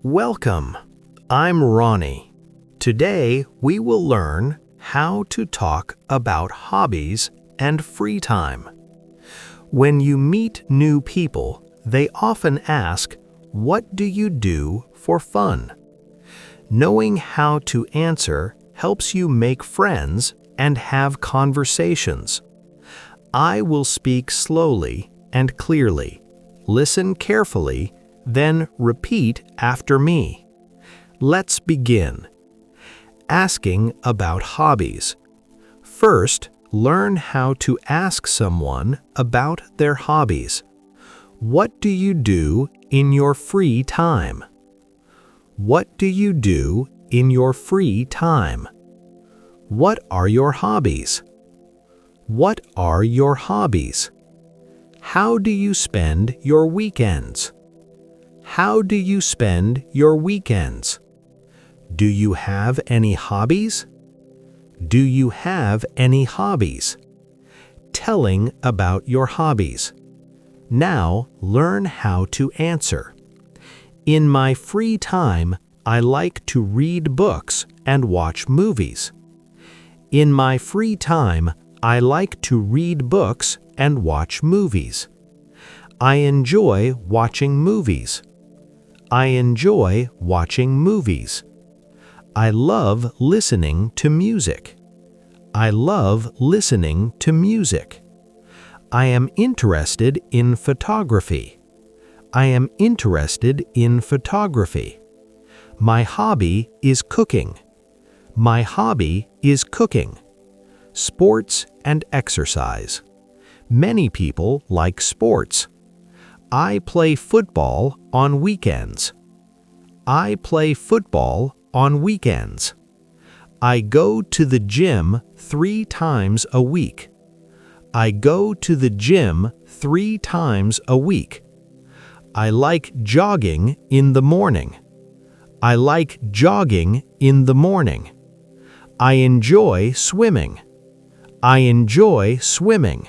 Welcome. I'm Rony. Today we will learn how to talk about hobbies and free time. When you meet new people, they often ask, "What do you do for fun?" Knowing how to answer helps you make friends and have conversations. I will speak slowly and clearly. Listen carefully, then repeat after me. Let's begin. Asking about hobbies. First, learn how to ask someone about their hobbies. What do you do in your free time? What do you do in your free time? What are your hobbies? What are your hobbies? How do you spend your weekends? How do you spend your weekends? Do you have any hobbies? Do you have any hobbies? Telling about your hobbies. Now learn how to answer. In my free time, I like to read books and watch movies. In my free time, I like to read books and watch movies. I enjoy watching movies. I enjoy watching movies. I love listening to music. I love listening to music. I am interested in photography. I am interested in photography. My hobby is cooking. My hobby is cooking. Sports and exercise. Many people like sports. I play football on weekends. I play football on weekends. I go to the gym 3 times a week. I go to the gym 3 times a week. I like jogging in the morning. I like jogging in the morning. I enjoy swimming. I enjoy swimming.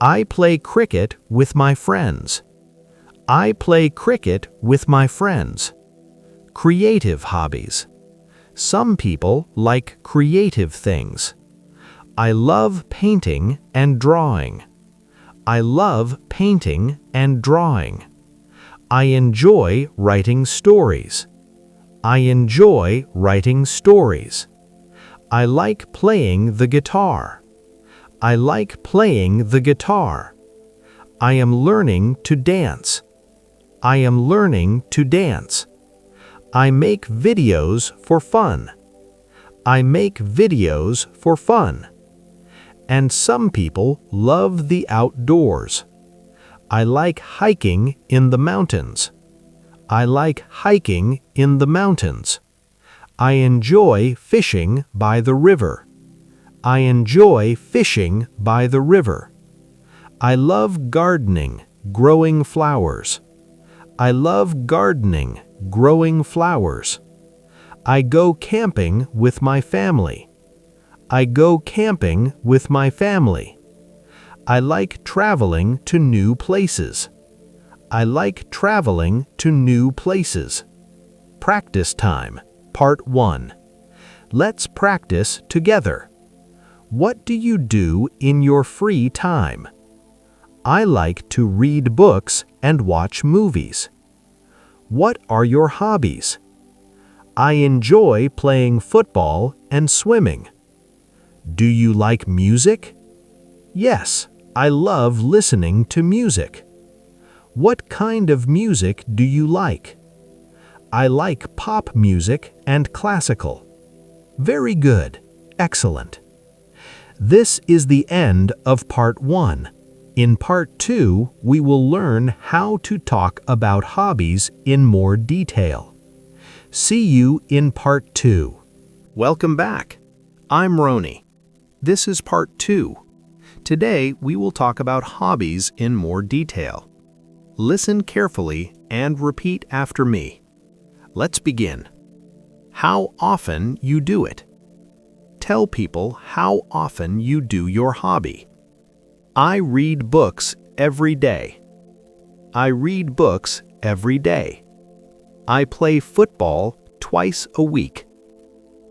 I play cricket with my friends. I play cricket with my friends. Creative hobbies. Some people like creative things. I love painting and drawing. I love painting and drawing. I enjoy writing stories. I enjoy writing stories. I like playing the guitar. I like playing the guitar. I am learning to dance. I am learning to dance. I make videos for fun. I make videos for fun. And some people love the outdoors. I like hiking in the mountains. I like hiking in the mountains. I enjoy fishing by the river. I enjoy fishing by the river. I love gardening, growing flowers. I love gardening, growing flowers. I go camping with my family. I go camping with my family. I like traveling to new places. I like traveling to new places. Practice time, Part 1. Let's practice together. What do you do in your free time? I like to read books and watch movies. What are your hobbies? I enjoy playing football and swimming. Do you like music? Yes, I love listening to music. What kind of music do you like? I like pop music and classical. Very good. Excellent. This is the end of Part 1. In Part 2, we will learn how to talk about hobbies in more detail. See you in Part 2. Welcome back. I'm Rony. This is Part 2. Today, we will talk about hobbies in more detail. Listen carefully and repeat after me. Let's begin. How often you do it. Tell people how often you do your hobby. I read books every day. I read books every day. I play football twice a week.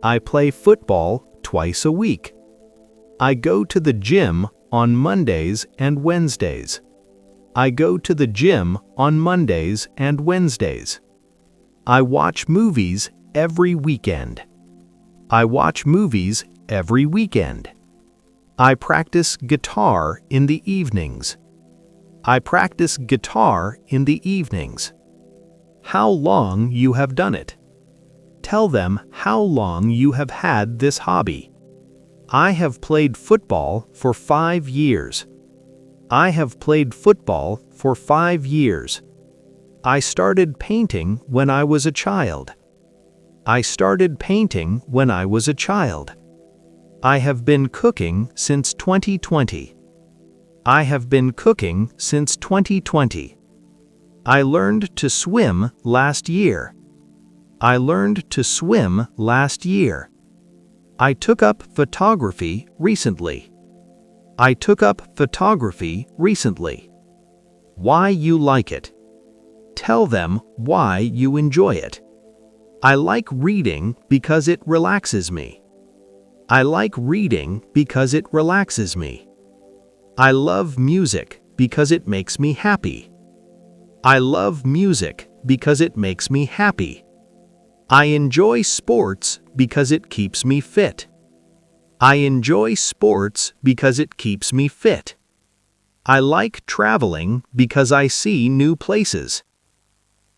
I play football twice a week. I go to the gym on Mondays and Wednesdays. I go to the gym on Mondays and Wednesdays. I watch movies every weekend. I watch movies every weekend. I practice guitar in the evenings. I practice guitar in the evenings. How long you have done it. Tell them how long you have had this hobby. I have played football for 5 years. I have played football for 5 years. I started painting when I was a child. I started painting when I was a child. I have been cooking since 2020. I have been cooking since 2020. I learned to swim last year. I learned to swim last year. I took up photography recently. I took up photography recently. Why you like it. Tell them why you enjoy it. I like reading because it relaxes me. I like reading because it relaxes me. I love music because it makes me happy. I love music because it makes me happy. I enjoy sports because it keeps me fit. I enjoy sports because it keeps me fit. I like traveling because I see new places.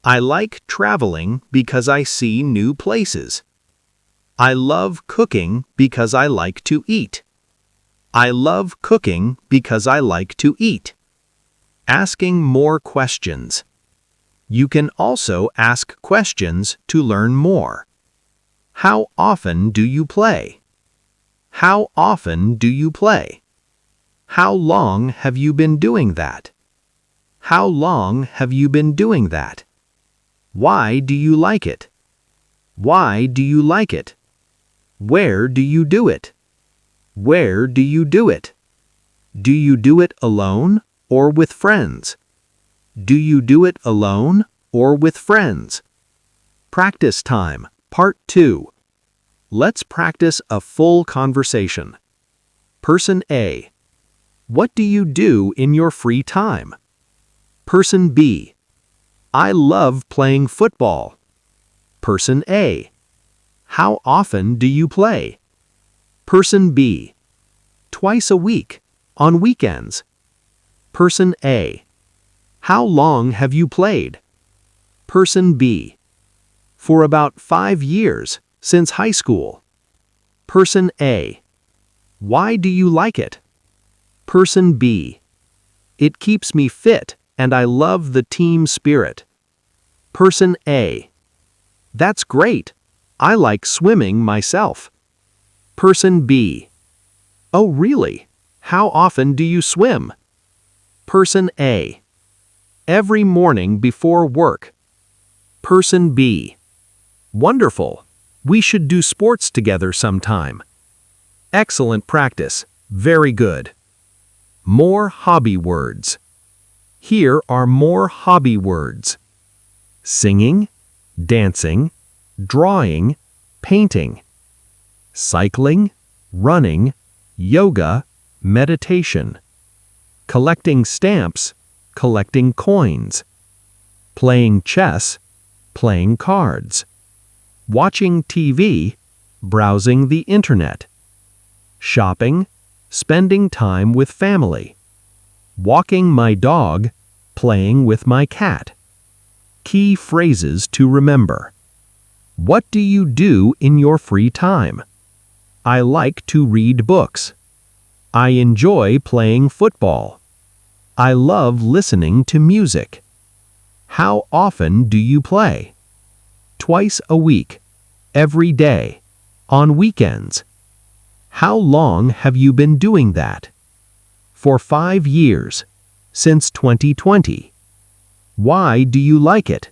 I like traveling because I see new places. I love cooking because I like to eat. I love cooking because I like to eat. Asking more questions. You can also ask questions to learn more. How often do you play? How often do you play? How long have you been doing that? How long have you been doing that? Why do you like it? Why do you like it? Where do you do it? Where do you do it? Do you do it alone or with friends? Do you do it alone or with friends? Practice time, Part 2. Let's practice a full conversation. Person A. What do you do in your free time? Person B. I love playing football. Person A. How often do you play? Person B. Twice a week, on weekends. Person A. How long have you played? Person B. For about 5 years, since high school. Person A. Why do you like it? Person B. It keeps me fit and I love the team spirit. Person A. That's great. I like swimming myself. Person B. Oh really? How often do you swim? Person A. Every morning before work. Person B. Wonderful. We should do sports together sometime. Excellent practice. Very good. More hobby words. Here are more hobby words. Singing, dancing, drawing, painting. Cycling, running, yoga, meditation. Collecting stamps, collecting coins. Playing chess, playing cards. Watching TV, browsing the internet. Shopping, spending time with family. Walking my dog, playing with my cat. Key phrases to remember. What do you do in your free time? I like to read books. I enjoy playing football. I love listening to music. How often do you play? Twice a week, every day, on weekends. How long have you been doing that? For 5 years, since 2020. Why do you like it?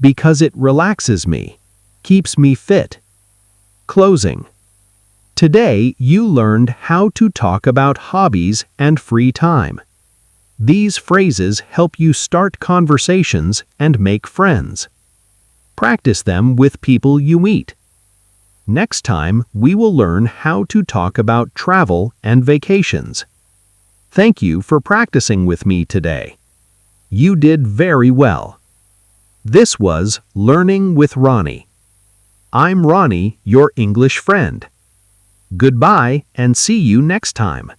Because it relaxes me, keeps me fit. Closing. Today you learned how to talk about hobbies and free time. These phrases help you start conversations and make friends. Practice them with people you meet. Next time, we will learn how to talk about travel and vacations. Thank you for practicing with me today. You did very well. This was Learning with Rony. I'm Rony, your English friend. Goodbye and see you next time.